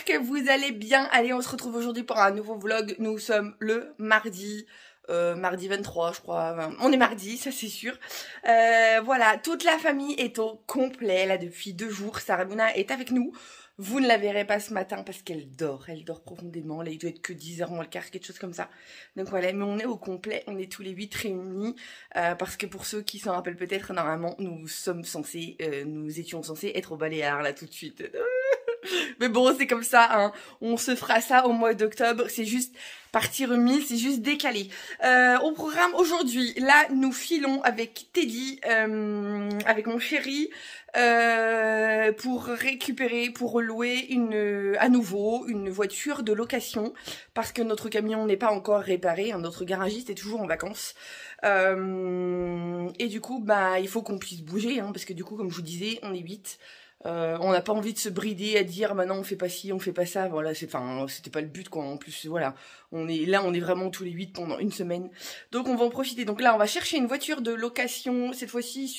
que vous allez bien. Allez, on se retrouve aujourd'hui pour un nouveau vlog. Nous sommes le mardi 23 je crois. On est mardi, ça c'est sûr. Voilà, toute la famille est au complet là depuis 2 jours. Sarah Luna est avec nous. Vous ne la verrez pas ce matin parce qu'elle dort profondément. Là, il doit être que 10h moins le quart, quelque chose comme ça. Donc voilà, mais on est au complet, on est tous les 8 réunis. Parce que pour ceux qui s'en rappellent peut-être, normalement, nous étions censés être au Baléares là tout de suite. Mais bon, c'est comme ça, hein. On se fera ça au mois d'octobre. C'est juste partie remise, c'est juste décalé. Au programme aujourd'hui, là, nous filons avec Teddy, avec mon chéri, pour récupérer, pour louer à nouveau une voiture de location, parce que notre camion n'est pas encore réparé, hein, notre garagiste est toujours en vacances. Et du coup, bah, il faut qu'on puisse bouger, hein, parce que du coup, comme je vous disais, on est 8. On n'a pas envie de se brider à dire maintenant on fait pas ci, on fait pas ça. Voilà, c'était pas le but quoi. En plus, voilà, on est vraiment tous les 8 pendant une semaine. Donc on va en profiter. Donc là, on va chercher une voiture de location cette fois-ci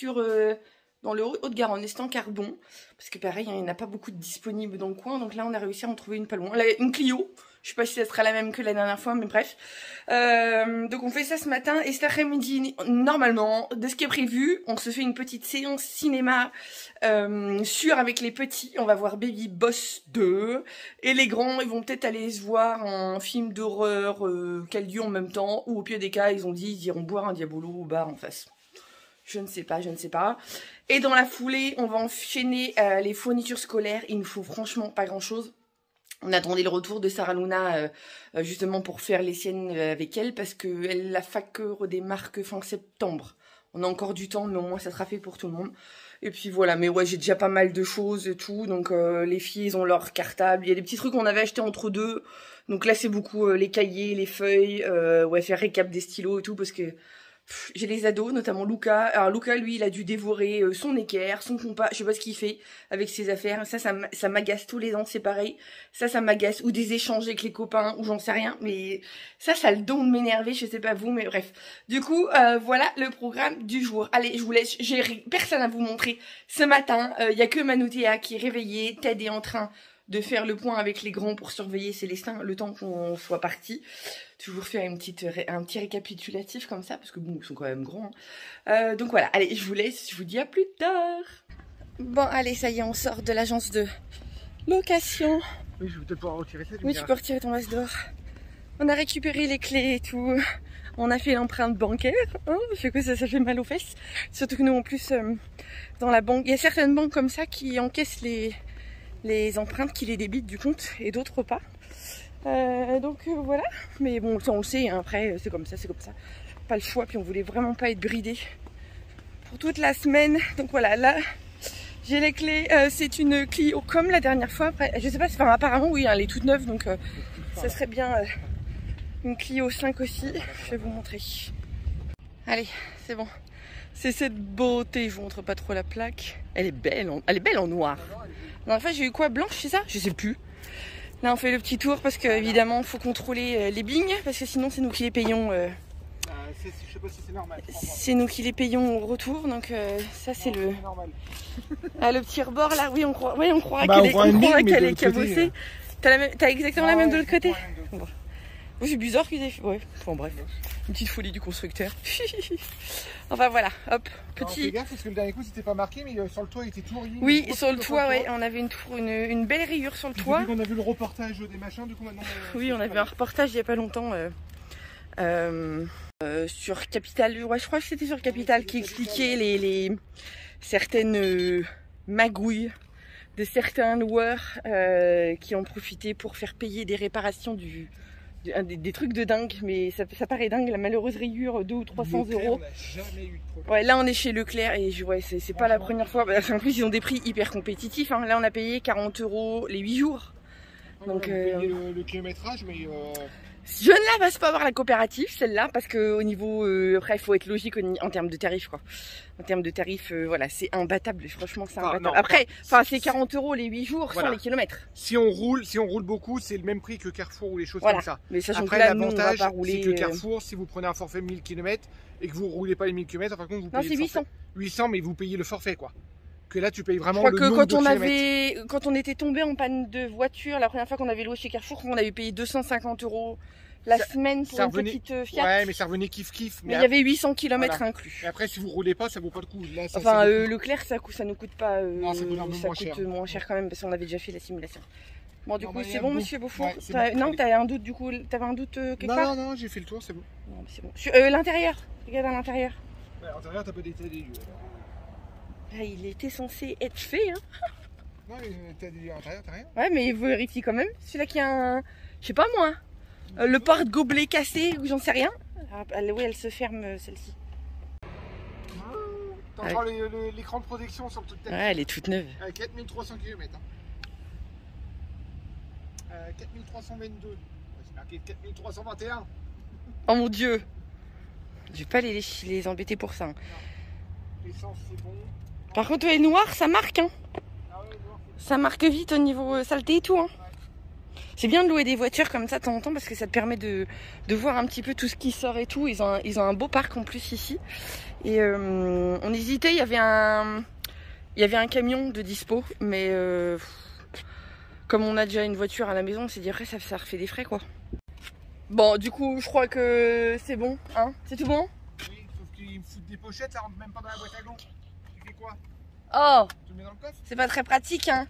dans le Haut-de-Garonne, Estaing-Carbon, parce que pareil, hein, il n'y en a pas beaucoup de disponibles dans le coin. Donc là, on a réussi à en trouver une pas loin. Là, une Clio. Je sais pas si ça sera la même que la dernière fois, mais bref. Donc on fait ça ce matin et cet après-midi, normalement, de ce qui est prévu, on se fait une petite séance cinéma avec les petits. On va voir Baby Boss 2 et les grands, ils vont peut-être aller se voir un film d'horreur qui a lieu en même temps, ou au pire des cas, ils ont dit ils iront boire un Diabolo au bar en face. Je ne sais pas. Et dans la foulée, on va enchaîner les fournitures scolaires. Il ne faut franchement pas grand-chose. On attendait le retour de Sarah Luna justement pour faire les siennes avec elle, parce que la fac redémarre que fin septembre. On a encore du temps, mais au moins ça sera fait pour tout le monde. Et puis voilà, mais ouais, j'ai déjà pas mal de choses et tout. Donc les filles, ils ont leur cartable. Il y a des petits trucs qu'on avait achetés entre deux. Donc là, c'est beaucoup les cahiers, les feuilles, ouais, faire récap des stylos et tout, parce que j'ai les ados, notamment Luca. Alors Luca, lui, il a dû dévorer son équerre, son compas, je sais pas ce qu'il fait avec ses affaires. Ça m'agace tous les ans, c'est pareil. Ça m'agace. Ou des échanges avec les copains, ou j'en sais rien. Mais ça a le don de m'énerver, je sais pas vous, mais bref. Du coup, voilà le programme du jour. Allez, je vous laisse, j'ai personne à vous montrer. Ce matin, y a que Manoutéa qui est réveillée. Ted est en train de faire le point avec les grands pour surveiller Célestin le temps qu'on soit parti. Toujours faire un petit récapitulatif comme ça, parce que bon, ils sont quand même grands. Hein. Donc voilà, allez, je vous laisse, je vous dis à plus tard. Bon, allez, ça y est, on sort de l'agence de location. Oui, je vais peut-être pouvoir retirer ça. Oui, tu peux retirer ton vase d'or. On a récupéré les clés et tout. On a fait l'empreinte bancaire. Hein, parce que ça fait mal aux fesses. Surtout que nous, en plus, dans la banque, il y a certaines banques comme ça qui encaissent les empreintes, qui les débitent du compte, et d'autres pas. Donc voilà, mais bon, ça on le sait, hein, après c'est comme ça, pas le choix, puis on voulait vraiment pas être bridé pour toute la semaine. Donc voilà, là j'ai les clés, c'est une Clio comme la dernière fois. Après, je sais pas, enfin, apparemment oui, hein, elle est toute neuve, donc ça serait bien une Clio 5 aussi. Je vais vous montrer. Allez, c'est bon, c'est cette beauté. Je vous montre pas trop la plaque, elle est belle en noir. La dernière fois j'ai eu quoi, blanche, c'est ça? Je sais plus. Là on fait le petit tour parce qu'évidemment il faut contrôler les bignes, parce que sinon c'est nous qui les payons. Je sais pas si c'est normal. C'est nous qui les payons au retour, donc ça c'est le... Ah, le petit rebord là, oui on croit qu'elle est cabossée. T'as exactement la même de l'autre côté. Bon. C'est bizarre qu'ils aient fait... Ouais, enfin bref, une petite folie du constructeur. Enfin voilà, hop, petit... Fais gaffe parce que le dernier coup c'était pas marqué, mais sur le toit il était tout rayé. Oui, sur le toit, ouais, on avait une belle rayure sur le toit. On a vu le reportage des machins, du coup maintenant... Oui, on a vu un reportage il y a pas longtemps sur Capital, ouais, je crois que c'était sur Capital, qui expliquait certaines magouilles de certains loueurs qui ont profité pour faire payer des réparations des trucs de dingue, mais ça paraît dingue, la malheureuse rayure 200 ou 300 euros. Ouais, là on est chez Leclerc et ouais, c'est pas la première fois. En plus ils ont des prix hyper compétitifs, hein. Là on a payé 40 euros les 8 jours. Donc le kilométrage, mais je ne la passe pas voir la coopérative, celle-là, parce que au niveau après il faut être logique en termes de tarifs, quoi. En termes de tarifs, voilà, c'est imbattable, franchement c'est imbattable. Non, après, c'est 40 euros les 8 jours, voilà, sans les kilomètres. Si on roule beaucoup, c'est le même prix que Carrefour ou les choses voilà, comme ça. Mais sachant après, que là, l'avantage, c'est que Carrefour, si vous prenez un forfait 1000 km et que vous roulez pas les 1000 km, par contre vous payez... Non, c'est 800. 800, mais vous payez le forfait, quoi. que là tu payes vraiment Je crois le que nombre de kilomètres. quand on était tombé en panne de voiture, la première fois qu'on avait loué chez Carrefour, on avait payé 250 € la semaine pour une petite Fiat. Ouais, mais ça revenait kiff. Mais il y avait 800 km voilà. inclus. Et après, si vous roulez pas, ça vaut pas le coup. Là, ça, Enfin, Leclerc, ça nous coûte pas. Non, ça coûte un peu moins cher quand même parce qu'on avait déjà fait la simulation. Bon, du coup, c'est bon, monsieur Beaufour. Ouais, non, t'avais un doute du coup. T'avais un doute quelque part? Non, j'ai fait le tour, c'est bon. Non, c'est bon. L'intérieur. Regarde à l'intérieur. Ouais, à l'intérieur, t'as pas d'état des lieux. Ah, il était censé être fait, hein. Non, mais t'as des lieux à l'intérieur, t'as rien. Ouais, mais vérifie quand même. Celui-là qui a un. Je sais pas moi. Le porte-gobelet cassé ou j'en sais rien. Oui, elle se ferme celle-ci. T'entends l'écran de protection sur le truc de Ouais, elle est toute neuve. 4300 km. Hein. 4322. C'est marqué 4321. Oh mon dieu. Je vais pas les embêter pour ça. Hein. L'essence, c'est bon. Par contre, les noirs, ça marque. Hein. Ah ouais, noir, ça marque vite au niveau saleté et tout. Hein. Ouais. C'est bien de louer des voitures comme ça de temps en temps parce que ça te permet de voir un petit peu tout ce qui sort et tout. Ils ont un beau parc en plus ici. Et on hésitait, il y avait un camion de dispo, mais comme on a déjà une voiture à la maison, on s'est dit après ça refait des frais quoi. Bon, du coup, je crois que c'est bon, hein? C'est tout bon? Oui, sauf qu'ils me foutent des pochettes, ça rentre même pas dans la boîte à gants. Tu fais quoi? Oh! Tu le mets dans le coffre? C'est pas très pratique, hein?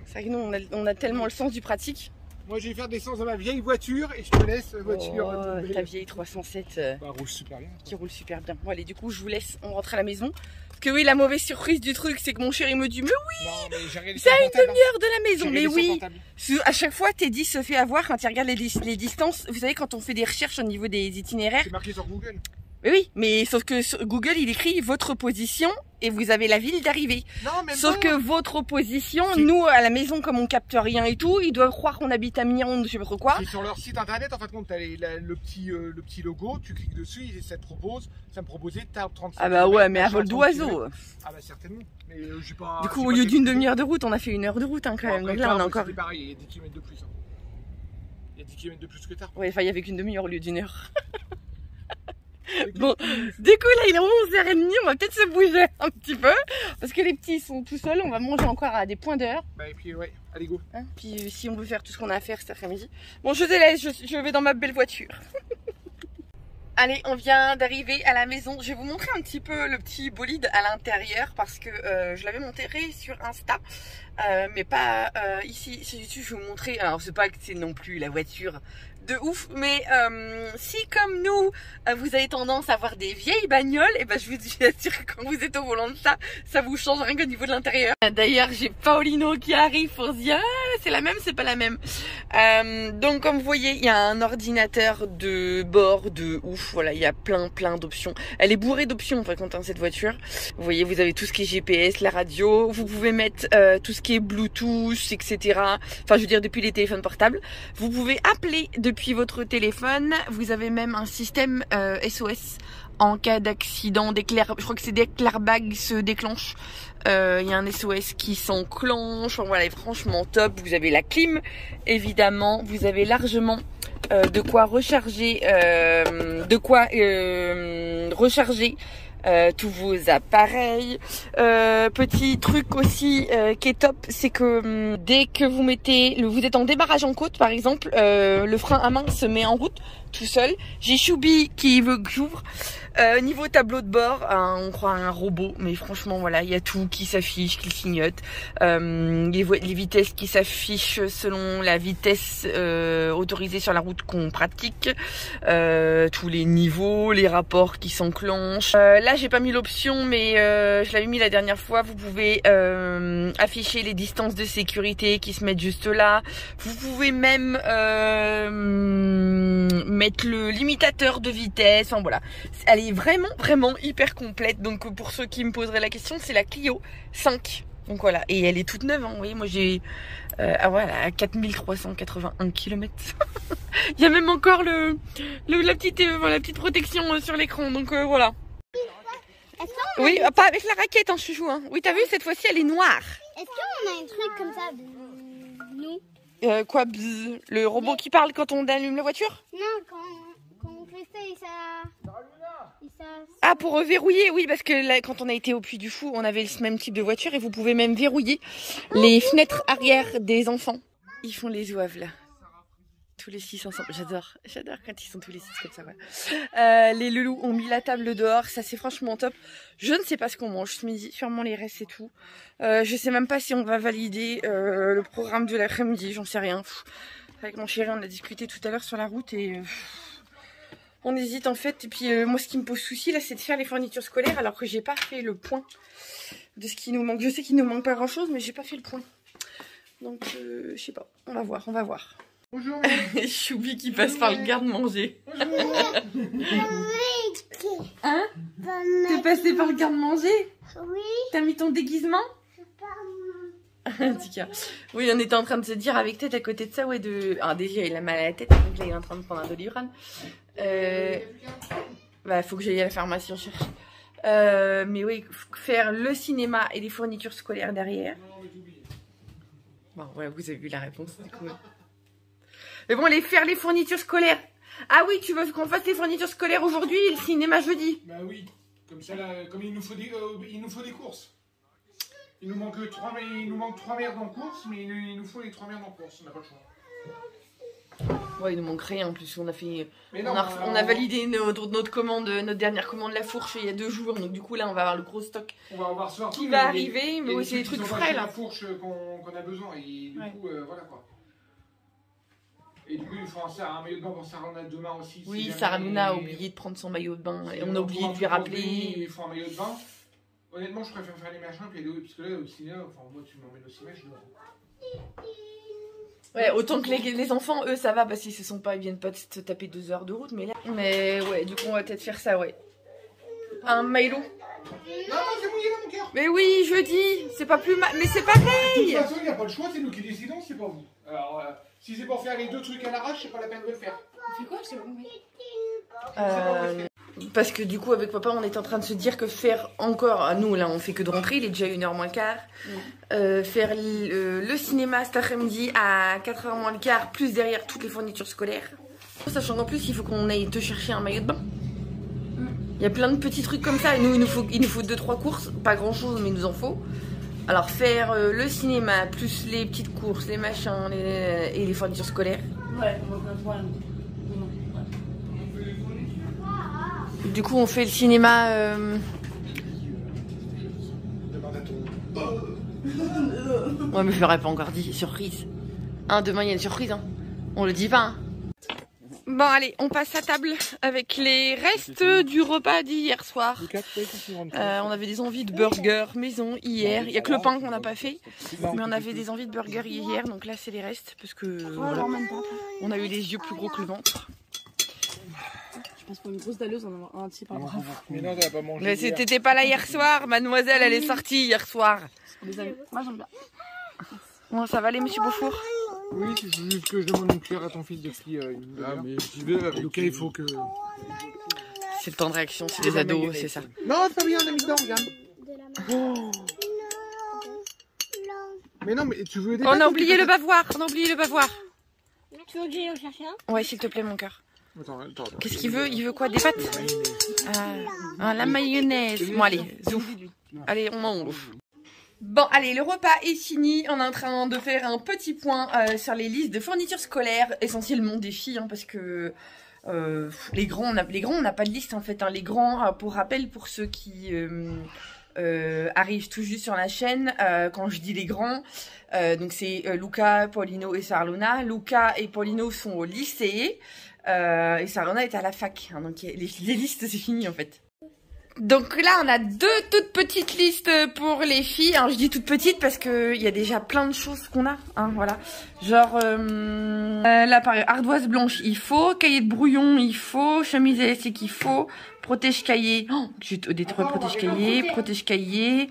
C'est vrai que nous, on a tellement le sens du pratique. Moi, je vais faire de l'essence dans ma vieille voiture et je te laisse voiture. Oh, ta vieille 307 roule super bien. qui roule super bien. Bon, allez, du coup, je vous laisse, on rentre à la maison. Parce que oui, la mauvaise surprise du truc, c'est que mon chéri me dit, mais oui, c'est à une demi-heure de la maison. Mais oui, à chaque fois, Teddy se fait avoir quand il regarde les distances. Vous savez, quand on fait des recherches au niveau des itinéraires. C'est marqué sur Google. Mais oui, mais sauf que sur Google, il écrit votre position et vous avez la ville d'arrivée. Sauf que votre position, nous, à la maison, comme on capte rien et tout, ils doivent croire qu'on habite à Miron, je sais pas trop quoi. Et sur leur site internet, en fin de compte, t'as le petit logo, tu cliques dessus, ça me proposait 35. Ah bah ouais, mais à vol d'oiseau. Ah bah certainement. Mais j'ai pas. Du coup, au lieu d'une demi-heure de route, on a fait 1 heure de route hein, quand même. Donc là, on a encore. C'est pareil, il y a 10 km de plus. Hein. Il y a 10 km de plus que tard. Ouais, enfin, il y avait qu'une demi-heure au lieu d'1 heure. Bon, du coup là il est 11h30, on va peut-être se bouger un petit peu parce que les petits sont tout seuls, on va manger encore à des points d'heure. Bah et puis ouais, allez go. Hein, puis si on veut faire tout ce qu'on a à faire cet après-midi. Bon, je te laisse, je vais dans ma belle voiture. Allez, on vient d'arriver à la maison. Je vais vous montrer un petit peu le petit bolide à l'intérieur parce que je l'avais montré sur Insta, mais pas ici. Je vais vous montrer. Alors c'est pas que c'est non plus la voiture de ouf, mais si comme nous vous avez tendance à avoir des vieilles bagnoles, et ben je vous assure que quand vous êtes au volant de ça vous change rien qu'au niveau de l'intérieur. D'ailleurs j'ai Paulino qui arrive pour se dire ah, c'est la même, c'est pas la même. Donc comme vous voyez il y a un ordinateur de bord de ouf, voilà il y a plein d'options. Elle est bourrée d'options par contre hein, cette voiture. Vous voyez vous avez tout ce qui est GPS, la radio, vous pouvez mettre tout ce qui est Bluetooth, etc. Enfin je veux dire depuis les téléphones portables. Vous pouvez appeler depuis votre téléphone, vous avez même un système SOS en cas d'accident, d'éclair, je crois que c'est dès que l'airbag se déclenche, il y a un SOS qui s'enclenche, voilà, franchement top. Vous avez la clim, évidemment, vous avez largement de quoi recharger, tous vos appareils. Petit truc aussi qui est top, c'est que dès que vous êtes en débarrage en côte par exemple, le frein à main se met en route tout seul. J'ai Choubi qui veut que j'ouvre. Niveau tableau de bord, on croit à un robot, mais franchement voilà, il y a tout qui s'affiche, qui clignote. Les vitesses qui s'affichent selon la vitesse autorisée sur la route qu'on pratique. Tous les niveaux, les rapports qui s'enclenchent. Là j'ai pas mis l'option, mais je l'avais mis la dernière fois. Vous pouvez afficher les distances de sécurité qui se mettent juste là. Vous pouvez même mettre le limitateur de vitesse. Enfin voilà, elle est vraiment hyper complète. Donc pour ceux qui me poseraient la question, c'est la Clio 5. Donc voilà, et elle est toute neuve, hein. Vous voyez, moi j'ai voilà, 4381 km. Il y a même encore la petite protection sur l'écran, donc voilà. Oui, pas avec la raquette, hein, chouchou. Hein. Oui, t'as vu, cette fois-ci, elle est noire. Est-ce qu'on a un truc comme ça, nous Quoi, bzz, le robot qui parle quand on allume la voiture? Non, quand on fait ça, il ça. Ah, pour verrouiller, oui, parce que là, quand on a été au Puy du Fou, on avait ce même type de voiture et vous pouvez même verrouiller les fenêtres arrière des enfants. Ils font les zouaves là. Tous les 6 ensemble. J'adore quand ils sont tous les 6 comme ça. Ouais. Les loulous ont mis la table dehors, ça c'est franchement top. Je ne sais pas ce qu'on mange ce midi, sûrement les restes et tout. Je sais même pas si on va valider le programme de l'après-midi, j'en sais rien. Avec mon chéri, on a discuté tout à l'heure sur la route et on hésite en fait. Et puis moi, ce qui me pose souci là, c'est de faire les fournitures scolaires alors que j'ai pas fait le point de ce qui nous manque. Je sais qu'il nous manque pas grand-chose, mais j'ai pas fait le point. Donc je sais pas, on va voir. Bonjour. Choubi qui passe par le garde-manger. Hein? T'es passé par le garde-manger? Oui. T'as mis ton déguisement? Oui, on était en train de se dire avec tête à côté de ça, ouais, alors déjà il a mal à la tête, donc là il est en train de prendre un Doliprane. Bah, faut que j'aille à la pharmacie en chercher. Mais oui, faire le cinéma et les fournitures scolaires derrière. Bon, voilà, vous avez vu la réponse, du coup. Mais bon, faire les fournitures scolaires. Ah oui, tu veux qu'on fasse les fournitures scolaires aujourd'hui et le cinéma jeudi? Bah oui, comme ça, là, comme il nous faut des courses. Il nous manque 3 merdes en course, mais il nous faut les 3 merdes en course, on n'a pas le choix. Ouais, il nous manque rien en plus, on a fait... Non, on a validé notre commande, notre dernière commande La Fourche il y a 2 jours, donc du coup là on va avoir le gros stock on va avoir ce soir qui va arriver, mais oui, c'est des trucs frais là. La Fourche qu'on a besoin, et du coup, voilà quoi. Et du coup, il faut un maillot de bain pour Sarah demain aussi. Oui, si Sarah Luna a oublié de prendre son maillot de bain, et on a oublié de lui rappeler. Il faut un maillot de bain. Honnêtement, je préfère faire les machins, puis aller parce que là, au cinéma, enfin, moi, tu m'emmènes au cinéma, je dois. Ouais, autant que les enfants, eux, ça va, parce qu'ils ils viennent pas se taper 2 heures de route, mais là... Mais ouais, du coup, on va peut-être faire ça, ouais. Un Milo. Non, c'est mouillé dans mon cœur. Mais oui, jeudi, c'est pas plus mal, mais c'est pareil. De toute façon, il n'y a pas le choix, c'est nous qui décidons, c'est pas vous. Alors, si c'est pour faire les 2 trucs à l'arrache, c'est pas la peine de le faire. C'est quoi, c'est parce que du coup avec papa on est en train de se dire que faire encore, nous là on fait que de rentrer, il est déjà 1h moins le quart, faire le cinéma cet après-midi à 4h moins le quart, plus derrière toutes les fournitures scolaires, sachant qu'en plus il faut qu'on aille te chercher un maillot de bain. Il y a plein de petits trucs comme ça et nous il nous faut 2-3 courses, pas grand chose mais il nous en faut. Alors faire le cinéma plus les petites courses, les machins et les fournitures scolaires. Ouais, on va faire Du coup, on fait le cinéma. Ouais, mais je l'aurais pas encore dit. Surprise. Hein, demain, il y a une surprise. Hein. On le dit pas. Hein. Bon, allez, on passe à table avec les restes du repas d'hier soir. On avait des envies de burger maison hier. Il n'y a que le pain qu'on n'a pas fait. Mais on avait des envies de burger hier. Donc là, c'est les restes. Parce que voilà, on a eu les yeux plus gros que le ventre. Je pense pour une grosse dalleuse, on en a un petit peu. Mais non, t'as pas mangé. Mais t'étais pas là hier soir, mademoiselle, elle est sortie hier soir. Moi j'aime bien. Bon, ça va aller, monsieur Beaufour? Oui, c'est juste que je demande une cuillère à ton fils depuis mais j'y vais avec lequel il faut que. C'est le temps de réaction, c'est des ados, c'est ça. Non, c'est pas bien, on a mis dedans, regarde. Oh. Mais non, mais tu veux aider? On a oublié le bavoir, Tu veux que j'aille en chercher un? Ouais, s'il te plaît, mon cœur. Attends. Qu'est-ce qu'il veut? Il veut quoi? Des pâtes? La mayonnaise. Bon, allez, zou. Allez, on en ouvre. Bon, allez, le repas est fini. On est en train de faire un petit point sur les listes de fournitures scolaires, essentiellement des filles, hein, parce que les grands, on n'a pas de liste en fait. Hein. Les grands, pour rappel, pour ceux qui arrivent tout juste sur la chaîne, quand je dis les grands, donc c'est Luca, Paulino et Sarlona. Luca et Paulino sont au lycée. Et Sarona est à la fac, hein, donc les listes c'est fini en fait. Donc là on a 2 toutes petites listes pour les filles. Alors je dis toutes petites parce que il y a déjà plein de choses qu'on a, hein, voilà. Genre là pareil, ardoise blanche il faut, cahier de brouillon il faut, chemise élastique il faut, protège-cahier, protège-cahier,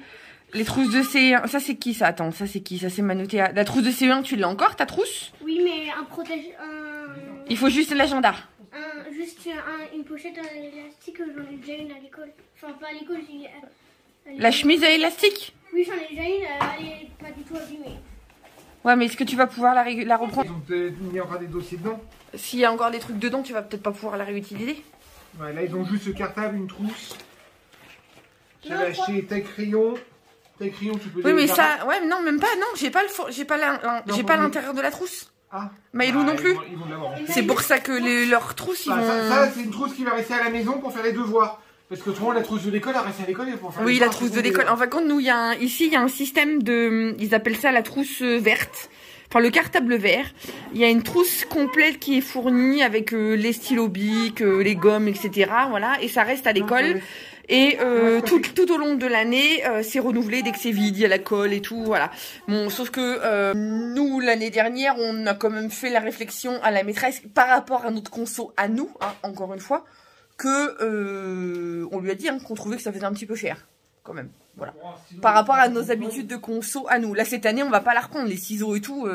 les trousses de CE1, ça c'est qui ça? Attends, ça c'est qui? Ça c'est Manotea. La trousse de CE1 tu l'as encore ta trousse? Oui, mais un protège. Il faut juste l'agenda. Une pochette élastique, j'en ai déjà une à l'école. Enfin, pas à l'école, La chemise à élastique? Oui, j'en ai déjà une, elle est pas du tout abîmée. Ouais, mais est-ce que tu vas pouvoir la reprendre? Ils ont peut-être mis encore des dossiers dedans. S'il y a encore des trucs dedans, tu vas peut-être pas pouvoir la réutiliser. Ouais, là, ils ont juste ce cartable, une trousse. J'avais acheté tes crayons. Tes crayons, tu peux. Oui, mais ça, ouais, non, même pas. Non, j'ai pas l'intérieur de la trousse. Ah. Maëlou non plus. Ils vont l'avoir. C'est pour ça que leurs trousses, ils vont. Ça c'est une trousse qui va rester à la maison pour faire les devoirs. Parce que autrement, la trousse de l'école, elle reste à l'école pour faire les Oui, devoirs. la trousse de l'école. En fin de compte, nous, ici, il y a un système de. Ils appellent ça la trousse verte. Enfin, le cartable vert. Il y a une trousse complète qui est fournie avec les stylos bics, les gommes, etc. Voilà. Et ça reste à l'école. Et tout au long de l'année, c'est renouvelé dès que c'est vide, il y a la colle et tout, voilà. Bon, sauf que nous, l'année dernière, on a quand même fait la réflexion à la maîtresse par rapport à notre conso à nous, hein, encore une fois, que on lui a dit hein, qu'on trouvait que ça faisait un petit peu cher, quand même. Voilà. Par rapport à nos habitudes de conso à nous. Là, cette année, on va pas la reprendre, les ciseaux et tout.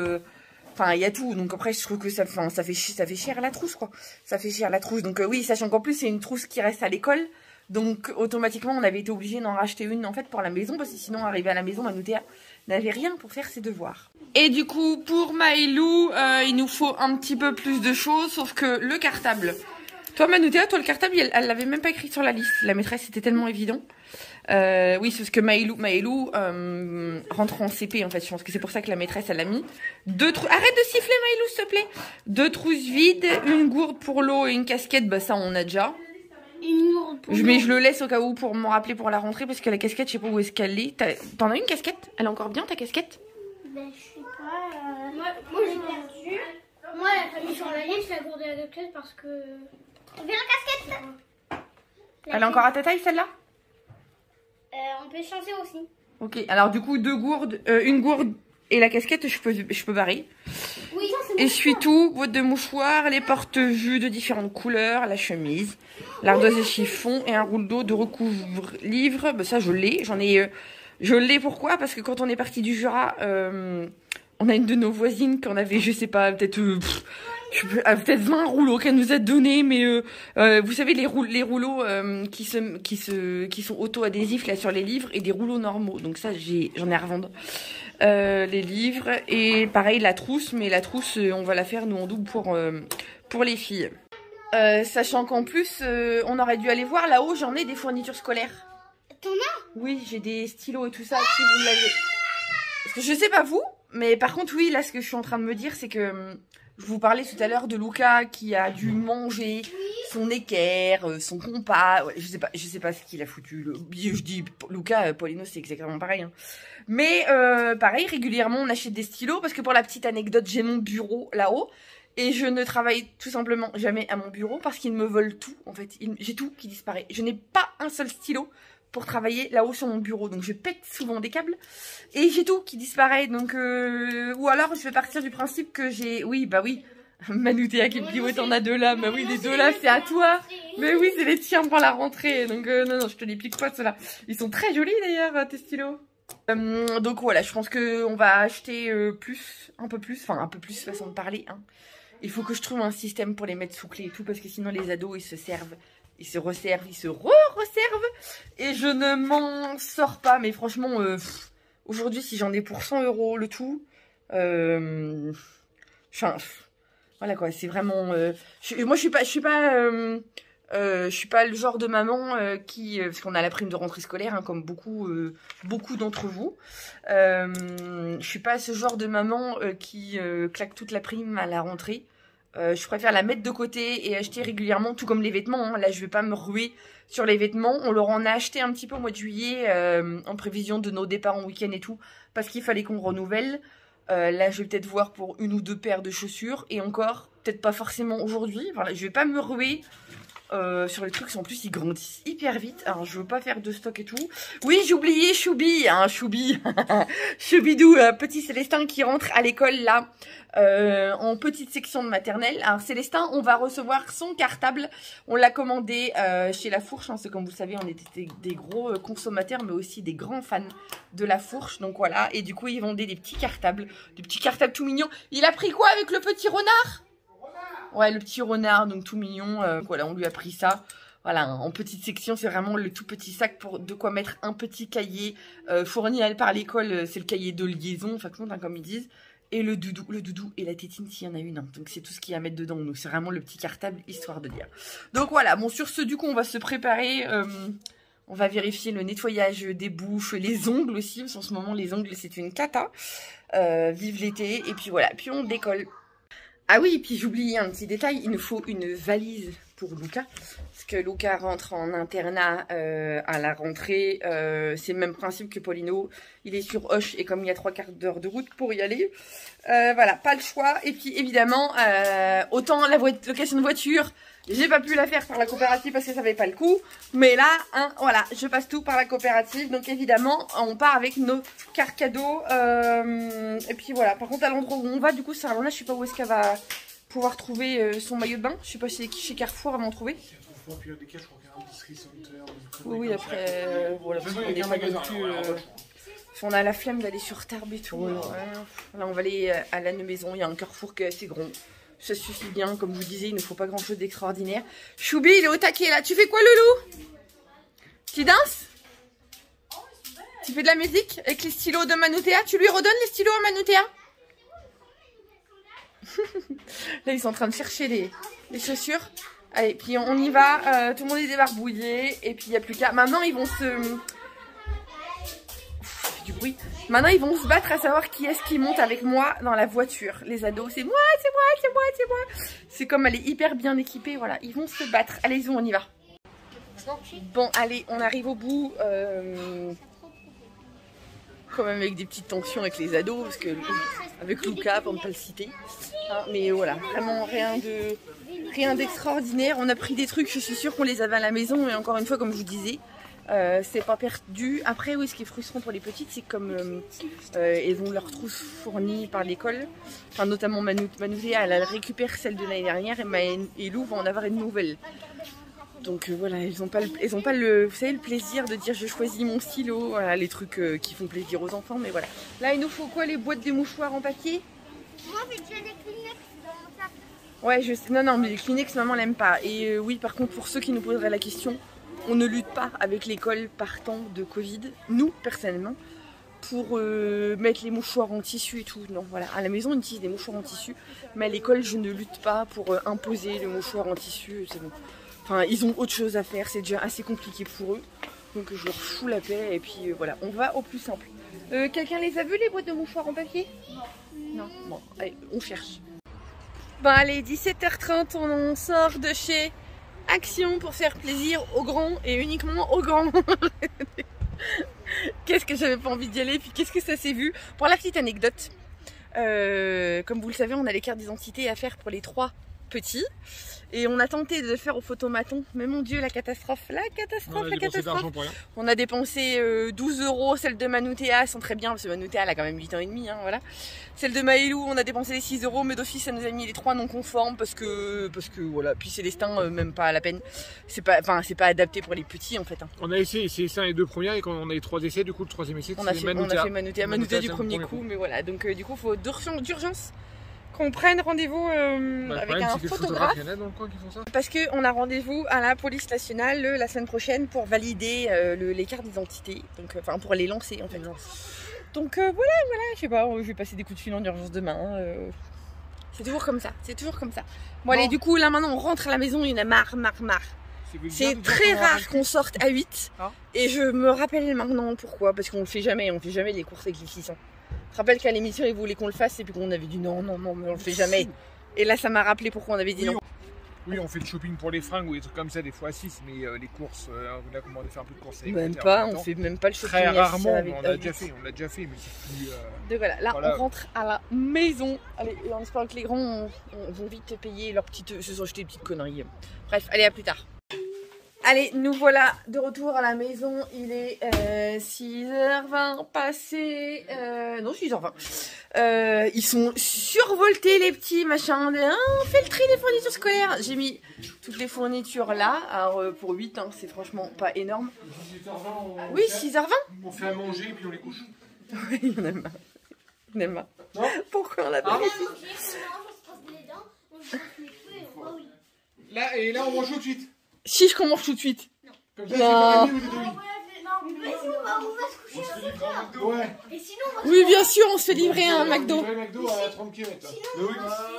Enfin, il y a tout. Donc après, je trouve que ça fait cher la trousse, quoi. Ça fait cher la trousse. Donc oui, sachant qu'en plus, c'est une trousse qui reste à l'école. Donc automatiquement on avait été obligé d'en racheter une en fait pour la maison parce que sinon arrivé à la maison Manoutéa n'avait rien pour faire ses devoirs. Et du coup pour Maëlou il nous faut un petit peu plus de choses sauf que le cartable. Toi Manoutéa, toi le cartable elle l'avait même pas écrit sur la liste. La maîtresse c'était tellement évident. Oui c'est parce que Maëlou rentre en CP en fait. Je pense que c'est pour ça que la maîtresse elle a mis arrête de siffler Maëlou s'il te plaît. 2 trousses vides, une gourde pour l'eau et une casquette, bah ça on a déjà. Mais je le laisse au cas où pour m'en rappeler pour la rentrée parce que la casquette, je sais pas où est-ce qu'elle est. T'en as une casquette? Elle est encore bien ta casquette? Ben, je sais pas. Moi j'ai perdu. Moi, elle a mis sur la liste la gourde et la casquette parce que. Tu veux la casquette? Elle est encore à ta taille celle-là? On peut changer aussi. Ok, alors du coup, 2 gourdes, une gourde et la casquette, je peux barrer. Oui, ça c'est Essuie-tout, boîte de mouchoirs, les porte-jus de différentes couleurs, la chemise, l'ardoise et chiffon et un rouleau de recouvre-livre. Ben ça, je l'ai. Je l'ai pourquoi? Parce que quand on est parti du Jura, on a une de nos voisines qu'on avait, je sais pas, peut-être peut-être 20 rouleaux qu'elle nous a donné, mais vous savez les rouleaux qui sont auto-adhésifs là sur les livres et des rouleaux normaux. Donc ça, j'en ai à revendre. Les livres et pareil la trousse, mais la trousse on va la faire nous en double pour les filles. Sachant qu'en plus on aurait dû aller voir là-haut, j'en ai des fournitures scolaires. T'en as? Oui, j'ai des stylos et tout ça. Si vous l'avez. Parce que je sais pas vous, mais par contre oui, là ce que je suis en train de me dire c'est que je vous parlais tout à l'heure de Luca qui a dû manger son équerre, son compas. Ouais, je sais pas ce qu'il a foutu. Je dis Luca, Paulino c'est exactement pareil. Hein. Mais pareil, régulièrement on achète des stylos parce que pour la petite anecdote, j'ai mon bureau là-haut et je ne travaille tout simplement jamais à mon bureau parce qu'ils me volent tout. En fait, j'ai tout qui disparaît. Je n'ai pas un seul stylo pour travailler là-haut sur mon bureau. Donc je pète souvent des câbles et j'ai tout qui disparaît. Donc ou alors je vais partir du principe que j'ai... Oui, bah oui. Manoutéa qui me dit ouais t'en as 2 là. Bah oui, les 2 là c'est à toi. Mais oui, c'est les tiens pour la rentrée. Donc non, je te les pique pas ceux-là. Ils sont très jolis d'ailleurs tes stylos. Donc voilà, je pense que on va acheter un peu plus façon de parler. Hein. Il faut que je trouve un système pour les mettre sous clé et tout parce que sinon les ados ils se servent. Ils se resservent, ils se resservent et je ne m'en sors pas. Mais franchement, aujourd'hui, si j'en ai pour 100 € le tout, voilà quoi, c'est vraiment. Moi, je suis pas le genre de maman qui, parce qu'on a la prime de rentrée scolaire, hein, comme beaucoup d'entre vous. Je suis pas ce genre de maman qui claque toute la prime à la rentrée. Je préfère la mettre de côté et acheter régulièrement, tout comme les vêtements. Hein. Là, je vais pas me ruer sur les vêtements. On leur en a acheté un petit peu au mois de juillet, en prévision de nos départs en week-end et tout, parce qu'il fallait qu'on renouvelle. Là, je vais peut-être voir pour 1 ou 2 paires de chaussures, et encore, peut-être pas forcément aujourd'hui. Voilà, je vais pas me ruer sur les trucs, en plus ils grandissent hyper vite. Alors je veux pas faire de stock et tout. Oui, j'ai oublié Choubi, hein, Choubi. Choubidou, petit Célestin qui rentre à l'école là, en petite section de maternelle. Alors Célestin, on va recevoir son cartable. On l'a commandé chez La Fourche, hein, parce que comme vous savez, on était des gros consommateurs, mais aussi des grands fans de La Fourche. Donc voilà, et du coup ils vendaient des petits cartables tout mignons. Il a pris quoi avec le petit renard? Ouais, le petit renard, donc tout mignon. Voilà, on lui a pris ça. Voilà, en petite section, c'est vraiment le tout petit sac pour de quoi mettre un petit cahier fourni par l'école. C'est le cahier de liaison, en fait, hein, comme ils disent. et le doudou et la tétine s'il y en a une. Hein. Donc c'est tout ce qu'il y a à mettre dedans. Donc c'est vraiment le petit cartable, histoire de dire. Donc voilà, bon sur ce du coup on va se préparer. On va vérifier le nettoyage des bouches, les ongles aussi. Parce qu'en ce moment les ongles c'est une cata. Vive l'été. Et puis voilà, puis on décolle. Ah oui, et puis j'oublie un petit détail, il nous faut une valise pour Luca, parce que Luca rentre en internat à la rentrée, c'est le même principe que Paulino, il est sur Hoche et comme il y a 3/4 d'heure de route pour y aller, voilà, pas le choix. Et puis évidemment, autant la location de voiture, j'ai pas pu la faire par la coopérative parce que ça valait pas le coup, mais là, hein, voilà, je passe tout par la coopérative, donc évidemment, on part avec nos cartes cadeaux, et puis voilà. Par contre, à l'endroit où on va, du coup, c'est là, je sais pas où est-ce qu'elle va pouvoir trouver son maillot de bain, je sais pas si chez Carrefour, elle va en trouver. Oui, après, voilà, parce qu'on est pas non plus, on a la flemme d'aller sur Tarbes et tout. Ouais. Là, on va aller à la maison, il y a un Carrefour qui est assez grand. Ça suffit bien, comme je vous disais, il ne faut pas grand chose d'extraordinaire. Choubi, il est au taquet là. Tu fais quoi, Loulou? Tu danses? Tu fais de la musique avec les stylos de Manoutéa? Tu lui redonnes les stylos à Manoutéa? Là, ils sont en train de chercher les chaussures. Allez, puis on y va. Tout le monde est débarbouillé. Et puis, il n'y a plus qu'à... Maintenant, ils vont se... du bruit. Maintenant, ils vont se battre à savoir qui est-ce qui monte avec moi dans la voiture. Les ados, c'est moi, c'est moi, c'est moi, c'est moi. C'est comme elle est hyper bien équipée, voilà. Ils vont se battre. Allez-y, on y va. Bon, allez, on arrive au bout. Quand même avec des petites tensions avec les ados, parce que avec Luca, pour ne pas le citer. Hein, mais voilà, vraiment rien d'extraordinaire. On a pris des trucs, je suis sûre qu'on les avait à la maison. Et encore une fois, comme je vous disais, c'est pas perdu. Après, oui, ce qui est frustrant pour les petites, c'est que comme elles ont leurs trousses fournies par l'école, enfin notamment Manoutéa, elle récupère celle de l'année dernière et Lou va en avoir une nouvelle. Donc voilà, ils ont pas le, vous savez, le plaisir de dire je choisis mon stylo, voilà, les trucs qui font plaisir aux enfants, mais voilà. Là, il nous faut quoi, les boîtes des mouchoirs en papier? Moi, j'ai déjà des Kleenex dans mon sac. Ouais, je sais. Non, mais les Kleenex, maman l'aime pas. Et oui, par contre, pour ceux qui nous poseraient la question, on ne lutte pas avec l'école partant de Covid, nous, personnellement, pour mettre les mouchoirs en tissu et tout. Non, voilà, à la maison, on utilise des mouchoirs en tissu, mais à l'école, je ne lutte pas pour imposer le mouchoir en tissu, c'est bon. Enfin, ils ont autre chose à faire, c'est déjà assez compliqué pour eux. Donc je leur fous la paix et puis voilà, on va au plus simple. Quelqu'un les a vus, les boîtes de mouchoirs en papier? Non. Bon, allez, on cherche. Bon allez, 17h30, on sort de chez Action pour faire plaisir aux grands et uniquement aux grands. Qu'est-ce que j'avais pas envie d'y aller, puis qu'est-ce que ça s'est vu. Pour la petite anecdote, comme vous le savez, on a les cartes d'identité à faire pour les 3 petits. Et on a tenté de le faire au photomaton, mais mon Dieu, la catastrophe. On a dépensé 12 €, celle de Manoutéa, elles sont très bien, parce que Manoutéa, elle a quand même 8 ans et demi, hein, voilà. Celle de Maëlou, on a dépensé les 6 €, mais d'office, ça nous a mis les 3 non conformes, parce que voilà, puis Célestin, même pas à la peine. C'est pas adapté pour les petits, en fait. Hein. On a essayé Célestin les 2 premières, et quand on a eu 3 essais, du coup, le 3e essai, on a fait Manoutéa du premier coup, mais voilà, donc du coup, il faut d'urgence qu'on prenne rendez-vous avec un photographe, parce qu'on a rendez-vous à la police nationale la semaine prochaine pour valider les cartes d'identité, donc enfin pour les lancer en fait. Donc voilà, je sais pas, je vais passer des coups de fil en urgence demain. C'est toujours comme ça, Bon allez, du coup là maintenant on rentre à la maison, il y en a marre. C'est très rare qu'on sorte à 8 et je me rappelle maintenant pourquoi, parce qu'on le fait jamais, les courses avec les 600. Je rappelle qu'à l'émission, ils voulaient qu'on le fasse et puis qu'on avait dit non, mais on le fait jamais. Et là, ça m'a rappelé pourquoi on avait dit non. Oui, on fait le shopping pour les fringues ou des trucs comme ça, des fois à 6, mais les courses, on a commandé faire un peu de courses. Même pas, on fait même pas le shopping. Très rarement, on l'a déjà fait, mais c'est plus... Donc voilà, là on rentre à la maison. Allez, en espérant que les grands vont vite payer leurs petites... se sont achetés des petites conneries. Bref, allez, à plus tard. Allez, nous voilà de retour à la maison. Il est 6h20 passé. Non, 6h20. Ils sont survoltés, les petits, machin. On fait le tri des fournitures scolaires. J'ai mis toutes les fournitures là. Alors, pour 8, hein, c'est franchement pas énorme. 6h20, oui, 6h20. On fait à manger et puis on les couche. Oui, il y en a marre. Il y en a marre. Pourquoi on l'a pas Là, et là, on mange tout de suite. Si je commence tout de suite. Comme ça, c'est pas la nuit ou des se coucher à 5 heures. Ouais. Et sinon, Oui, bien sûr, on se fait livrer un McDo. Le McDo à 30 km.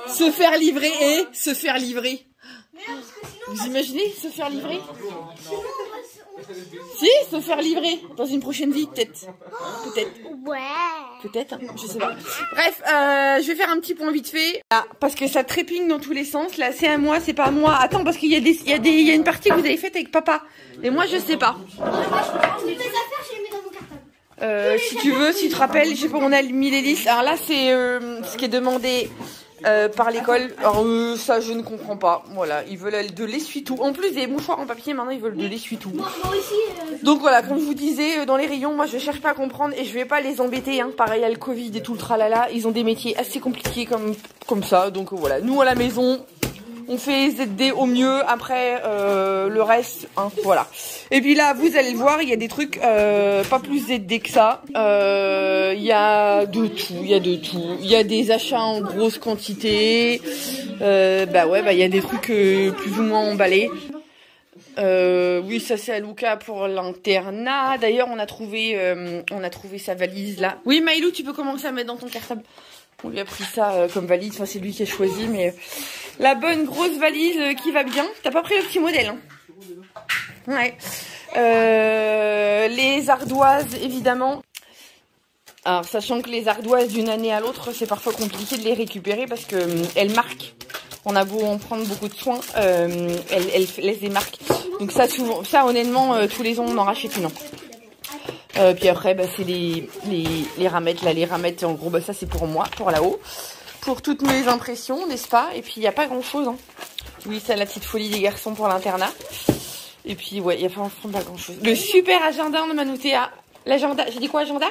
Se faire livrer et se faire livrer. mais non, parce que sinon, Vous imaginez se faire livrer? on va Si, se faire livrer dans une prochaine vie, peut-être. Peut-être. Ouais. Peut-être, hein, je sais pas. Bref, je vais faire un petit point vite fait. Ah, parce que ça trépigne dans tous les sens. Là, c'est à moi, c'est pas à moi. Attends, parce qu'il y a une partie que vous avez faite avec papa. Et moi, je sais pas. Mes affaires, je les mets dans mon cartable. Si tu veux, si tu te rappelles, je sais pas, on a mis les listes. Alors là, c'est ce qui est demandé par l'école. Alors ça, je ne comprends pas. Voilà, ils veulent de l'essuie-tout. En plus des mouchoirs en papier, maintenant ils veulent de l'essuie-tout. Moi aussi. Donc voilà, comme je vous disais, dans les rayons, moi je cherche pas à comprendre et je vais pas les embêter. Hein. Pareil, il y a le Covid et tout le tralala. Ils ont des métiers assez compliqués comme ça. Donc voilà, nous à la maison, on fait ZD au mieux. Après, le reste, hein, voilà. Et puis là, vous allez le voir, il y a des trucs pas plus ZD que ça. Il y a de tout, il y a de tout. Il y a des achats en grosse quantité. Bah ouais, bah il y a des trucs plus ou moins emballés. Oui, ça c'est à Luca pour l'internat. D'ailleurs, on a trouvé sa valise là. Oui, Maïlou, tu peux commencer à mettre dans ton cartable. On lui a pris ça comme valise. Enfin, c'est lui qui a choisi, mais la bonne grosse valise qui va bien. T'as pas pris le petit modèle, hein? Ouais. Les ardoises, évidemment. Alors, sachant que les ardoises d'une année à l'autre, c'est parfois compliqué de les récupérer parce que elles marquent. On a beau en prendre beaucoup de soins, elles laissent des marques. Donc ça, souvent, ça honnêtement, tous les ans, on en rachète une. Puis après, bah, c'est les ramettes. Là, les ramettes, en gros, bah, ça, c'est pour moi, pour là-haut. Pour toutes mes impressions, n'est-ce pas? Et puis, il n'y a pas grand-chose. Hein. Oui, c'est la petite folie des garçons pour l'internat. Et puis, ouais, il n'y a pas grand-chose. Le super agenda de Manoutéa. L'agenda, j'ai dit quoi, agenda?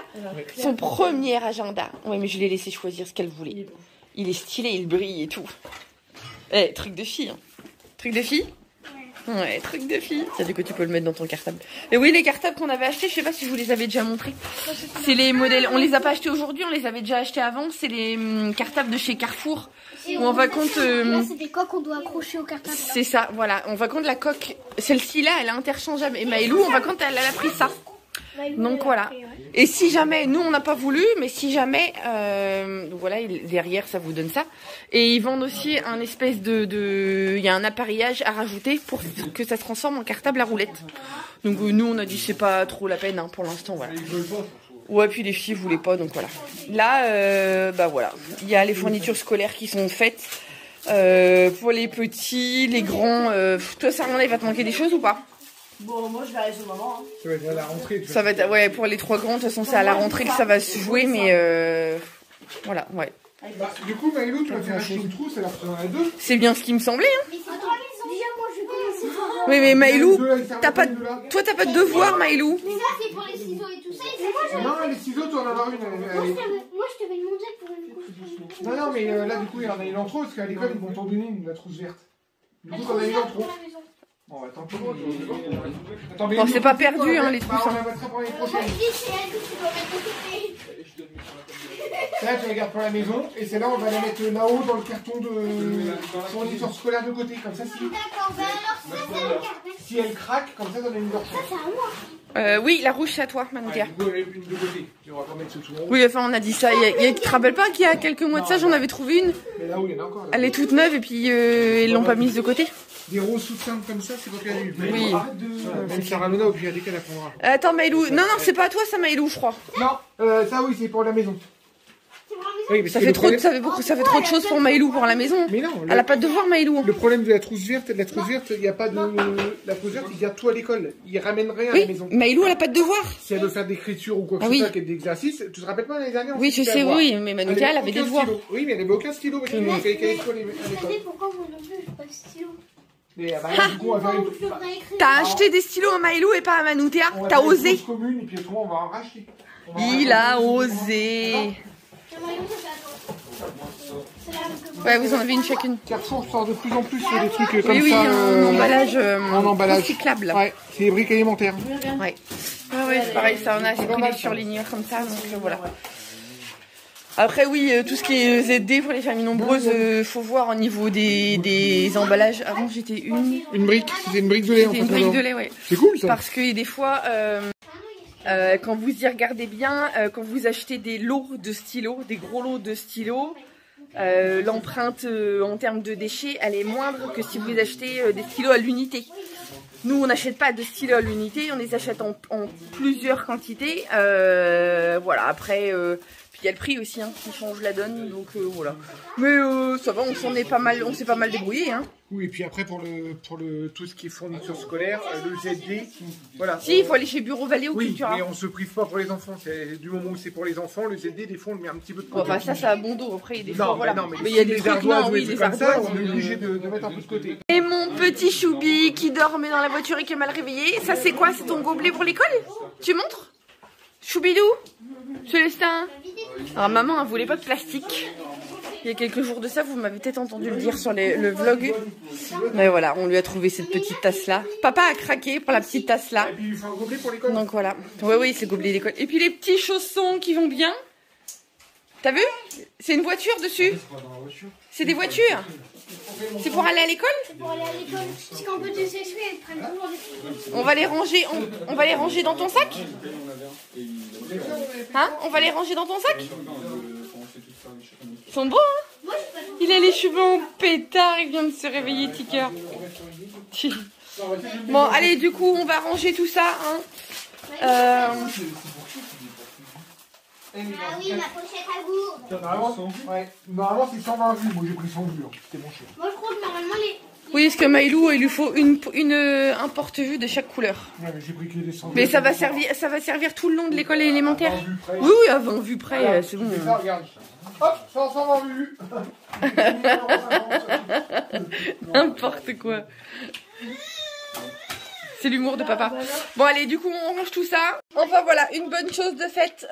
Son premier agenda. Ouais, mais je l'ai laissé choisir ce qu'elle voulait. Il est stylé, il brille et tout. Eh, truc de fille. Hein. Truc de fille? Ouais, truc de fille. Ça, du coup, tu peux le mettre dans ton cartable. Et oui, les cartables qu'on avait achetés, je sais pas si je vous les avais déjà montrés. C'est les modèles. On les a pas achetés aujourd'hui, on les avait déjà achetés avant. C'est les cartables de chez Carrefour. Où on va compte. Là, c'est des coques qu'on doit accrocher au cartable. C'est ça, voilà. On va compte la coque. Celle-ci là, elle est interchangeable. Et Maëlou, on va compte, elle a pris ça. Donc voilà. Et si jamais, nous on n'a pas voulu, mais si jamais, donc voilà, derrière ça vous donne ça. Et ils vendent aussi un espèce il y a un appareillage à rajouter pour que ça se transforme en cartable à roulette. Donc nous on a dit c'est pas trop la peine hein, pour l'instant, voilà. Ouais, puis les filles voulaient pas, donc voilà. Là, bah voilà, il y a les fournitures scolaires qui sont faites pour les petits, les grands. Toi, Sarah, il va te manquer des choses ou pas? Bon, moi je vais aller sur maman. Hein. Ça va être à la rentrée. Ça va être, ouais, pour les trois grands, de toute façon, c'est à la rentrée que ça va se jouer, mais voilà, ouais. Bah, du coup, Maëlou, tu vas faire acheter une trousse alors que tu en as deux. C'est bien ce qui me semblait, hein. Mais c'est dans la maison. Déjà, moi, je vais commencer. Oui, mais Maëlou, toi t'as pas de devoir, Maëlou. Mais ça, c'est pour les ciseaux et tout ça. Et moi, Non, les ciseaux, tu en as avoir une. moi, je te vais demander pour une couche. Non, non, mais là, du coup, il y en a une en trop parce qu'à l'école, ils vont t'en donner une, la trousse verte. Du coup, t'en as une en trop. Bon, attends, Bon, c'est pas perdu, hein, les trousses. On la mettra pour l'année prochaine. C'est elle que tu dois mettre au côté. Celle-là, tu la gardes pour la maison. Et celle-là, on va la mettre là-haut dans le carton de fourniture scolaire de côté. Comme ça, D'accord, ben alors, ça, c'est le carnet. si elle craque, comme ça, t'en as une de Ça, c'est à moi. Oui, la rouge, c'est à toi, Manoukia. Du coup, elle est une de côté. Tu vas pas mettre ce tout en haut. Oui, enfin, on a dit ça. Tu te rappelles pas qu'il y a quelques mois de ça, j'en avais trouvé une. Mais là où il y en a encore. Là. Elle est toute neuve et puis ils l'ont pas mise de côté. Des roses soutiens comme ça, c'est pas perdu. Oui. Arrête de. Même Sarah Luna, au pire des cas, elle apprendra. Attends, Maëlou. Non, ça, c'est pas à toi, ça, Maëlou, je crois. Non, ça oui, c'est pour la maison. Oui, mais Ça fait trop de choses pour Maëlou pour la maison. Mais non, Elle a pas de devoir, Maëlou. le problème de la trousse verte, il n'y a pas de. La trousse verte, il garde tout à l'école. Il ramène rien à la Oui, maison. Maëlou, elle a pas de devoir. Si elle veut faire d'écriture ou quoi que Ah ce oui. soit, qu'elle d'exercice, tu te rappelles pas l'année dernière? Oui, je sais, oui, mais Manoukia, elle avait des devoirs. Oui, mais elle avait aucun stylo parce qu'il fallait qu'elle écrive à Vous l'école. savez pourquoi moi non plus, je n'ai pas de stylo. Mais bah, du coup, on va faire une. Je voudrais écrire. T'as acheté des stylos à Maëlou et pas à Manoukia. on va T'as faire une osé. trousse commune et puis autrement, on va en racheter. Il a osé. Ouais, vous en avez une chacune. Carrefour sort de plus en plus des trucs comme Oui, oui, ça. en emballage, en emballage. recyclable. Ouais, c'est des briques alimentaires. Ouais. Ouais, c'est pareil, ça, on a pris des surligneurs comme ça, donc voilà. Après, oui, tout ce qui est ZD pour les familles nombreuses, faut voir au niveau des emballages. Avant, j'étais Une brique, c'était une brique de lait en fait. C'était une brique de lait, ouais. C'est cool ça. Parce que des fois, Quand vous y regardez bien, quand vous achetez des lots de stylos, des gros lots de stylos, l'empreinte en termes de déchets, elle est moindre que si vous achetez des stylos à l'unité. Nous, on n'achète pas de stylos à l'unité, on les achète en plusieurs quantités. Voilà, après, puis il y a le prix aussi hein, qui change la donne, donc voilà. Mais ça va, on s'est pas mal débrouillé. Hein. Oui, et puis après pour tout ce qui est fourniture scolaire, le ZD, voilà. Si, il faut aller chez Bureau Vallée ou Cultura. Oui, mais on se prive pas pour les enfants. Du moment où c'est pour les enfants, le ZD, des fois, on le met un petit peu de côté. Bah, ça a bon dos. Après, il y a des fois, voilà. Non, mais il y a des trucs, ardoises, oui, des comme ardoises. ça, on est obligé de mettre un peu de côté. Et mon petit Choubi qui dormait dans la voiture et qui est mal réveillé. Ça, c'est quoi? C'est ton gobelet pour l'école? Tu montres? Choubidou? Célestin? Alors, maman, elle voulait pas de plastique. Il y a quelques jours de ça, vous m'avez peut-être entendu le dire sur le vlog. Mais voilà, on lui a trouvé cette petite tasse-là. Papa a craqué pour la petite tasse-là. Et puis, il faut un gobelet pour l'école. Donc voilà. Oui, c'est le gobelet d'école. Et puis les petits chaussons qui vont bien. T'as vu? C'est une voiture dessus. C'est des voitures. C'est pour aller à l'école? C'est pour aller à l'école. Parce qu'en peut te sécher, elles prennent toujours des trucs. On va les ranger, on va les ranger dans ton sac? Hein? On va les ranger dans ton sac? Ils sont beaux, hein? Il a les cheveux en pétard, il vient de se réveiller, Ticker. Bon, allez, du coup, on va ranger tout ça, hein. Ah oui, ma pochette à gourde. Normalement, c'est 120 vues. Moi, j'ai pris 100 vues. C'était mon cher. Moi, je crois que normalement, les... Oui, parce que Maïlou, il lui faut un porte-vue de chaque couleur. Ouais, mais j'ai pris que des 100 vues. Mais ça va servir tout le long de l'école élémentaire. Oui, avant vue près, c'est bon. Ça, regarde. Hop, 120 vues. N'importe quoi. C'est l'humour de papa. Bon allez, du coup on range tout ça. Enfin voilà, une bonne chose de faite.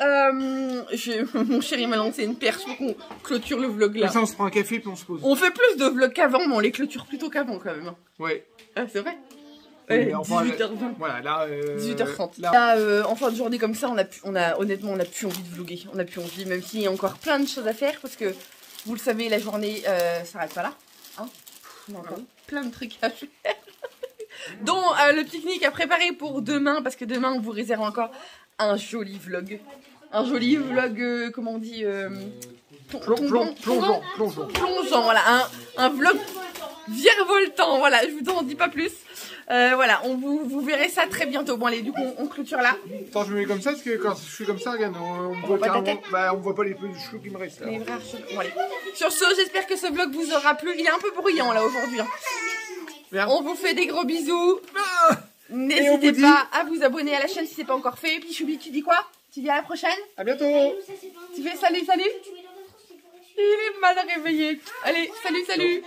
Mon chéri m'a lancé une perche pour qu'on clôture le vlog là. Ça, on se prend un café puis on se pose. On fait plus de vlogs qu'avant, mais on les clôture plutôt qu'avant quand même. Ouais. Ah c'est vrai. Ouais, enfin, 18h20. Voilà, là. 18h30. Là, en fin de journée comme ça, honnêtement, on n'a plus envie de vlogger. On n'a plus envie, même s'il y a encore plein de choses à faire, parce que vous le savez, la journée s'arrête pas là. Hein, on a encore plein de trucs à faire. Dont le pique-nique à préparer pour demain, parce que demain on vous réserve encore un joli vlog. Un joli vlog, comment on dit Plongeant. Plongeant, voilà. Un vlog virevoltant, voilà, je vous en dis pas plus. Voilà, vous verrez ça très bientôt. Bon allez, du coup on clôture là. Attends, je me mets comme ça, parce que quand je suis comme ça, regarde, on voit pas les peu de cheveux qui me restent là. Les vrais cheveux. Bon, allez. Sur ce, j'espère que ce vlog vous aura plu. Il est un peu bruyant là aujourd'hui. Hein. On vous fait des gros bisous. N'hésitez pas à vous abonner à la chaîne si c'est pas encore fait. Et puis Choubi, tu dis quoi? Tu dis à la prochaine? À bientôt. Tu fais salut? Il est mal réveillé. Allez, salut.